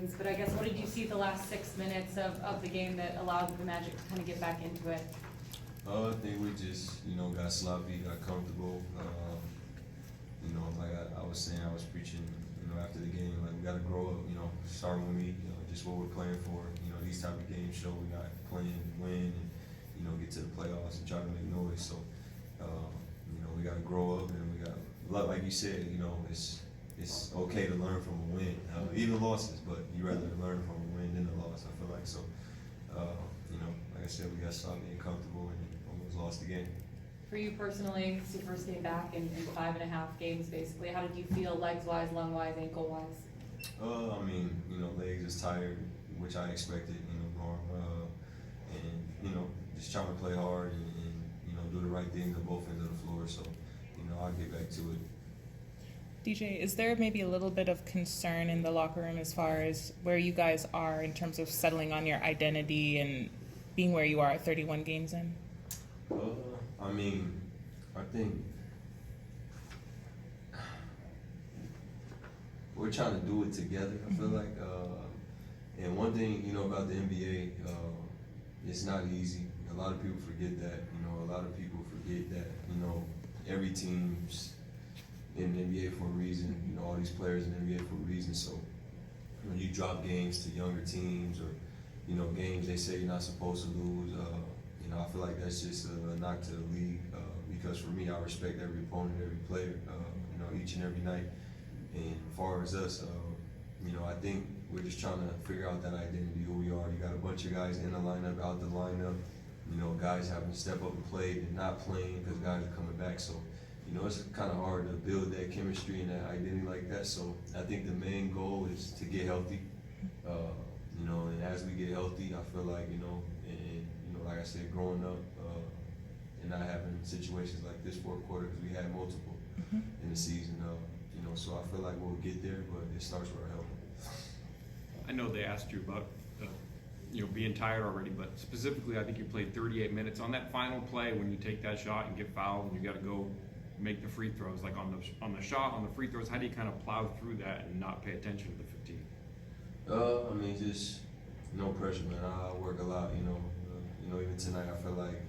things, but I guess what did you see the last 6 minutes of the game that allowed the Magic to kind of get back into it? I think we just, got sloppy, got comfortable. Like I was saying, I was preaching, after the game, like we got to grow up, start with me, just what we're playing for. These type of games show we're not playing to win and, get to the playoffs and try to make noise. So, we got to grow up and we got, like you said, it's okay to learn from a win, even losses, but you rather learn from a win than a loss, I feel like. So, like I said, we got sloppy and comfortable and almost lost the game. For you personally, it's your first game back in 5.5 games, basically. How did you feel legs-wise, lung-wise, ankle-wise? Legs is tired, which I expected, Norm, and, just trying to play hard and do the right things on both ends of the floor. So, I'll get back to it. DJ, is there maybe a little bit of concern in the locker room as far as where you guys are in terms of settling on your identity and being where you are 31 games in? I think we're trying to do it together, I feel like. And one thing, about the NBA, it's not easy. A lot of people forget that, a lot of people forget that, every team's in the NBA for a reason, all these players in the NBA for a reason. So when you drop games to younger teams or, games they say you're not supposed to lose, I feel like that's just a knock to the league because for me, I respect every opponent, every player, each and every night. And as far as us, I think we're just trying to figure out that identity, who we are. You got a bunch of guys in the lineup, out the lineup, guys having to step up and play and not playing because guys are coming back. So, it's kind of hard to build that chemistry and that identity like that. So I think the main goal is to get healthy. And as we get healthy, I feel like, like I said, growing up and not having situations like this fourth quarter because we had multiple in the season. So I feel like we'll get there, but it starts with our health. I know they asked you about, being tired already, but specifically, I think you played 38 minutes. On that final play, when you take that shot and get fouled, and you got to go make the free throws, like on the shot, on the free throws, how do you kind of plow through that and not pay attention to the fatigue? Just no pressure, man. I work a lot, even tonight I feel like,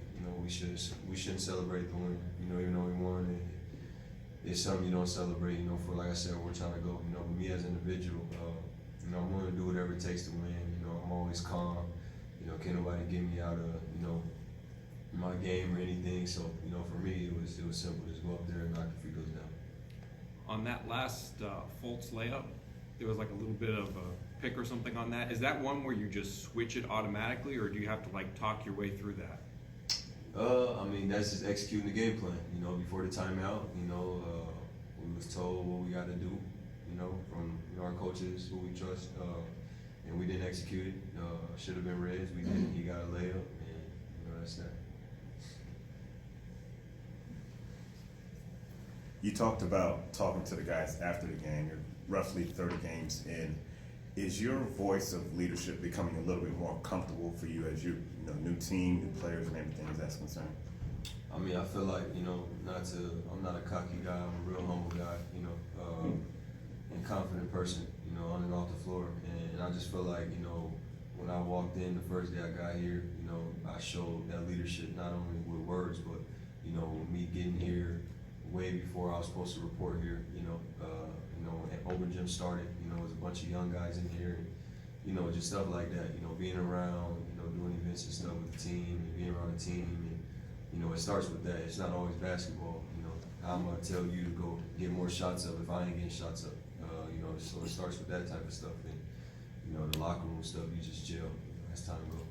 we shouldn't celebrate the win, even though we won. It's something you don't celebrate, for, like I said, where we're trying to go, but me as an individual, I'm willing to do whatever it takes to win, I'm always calm, can't nobody get me out of, my game or anything. So, for me, it was simple. Just go up there and knock the free throws down. On that last Fultz layup, there was like a little bit of a pick or something on that. Is that one where you just switch it automatically, or do you have to like talk your way through that? That's just executing the game plan. Before the timeout, we was told what we got to do, from our coaches who we trust, and we didn't execute it. Should have been Reds. We didn't. He got a layup, and that's that. You talked about talking to the guys after the game. You're roughly 30 games in. Is your voice of leadership becoming a little bit more comfortable for you as you new team, new players, and everything as that's concerned? I feel like, I'm not a cocky guy. I'm a real humble guy, and confident person, on and off the floor. And I just feel like, when I walked in the first day I got here, I showed that leadership not only with words, but, me getting here way before I was supposed to report here, and Open Gym started, there was a bunch of young guys in here, and, just stuff like that, being around, doing events and stuff with the team and being around the team. And, it starts with that. It's not always basketball, how I'm gonna tell you to go get more shots up if I ain't getting shots up, so it starts with that type of stuff. And, the locker room stuff, you just gel as time goes.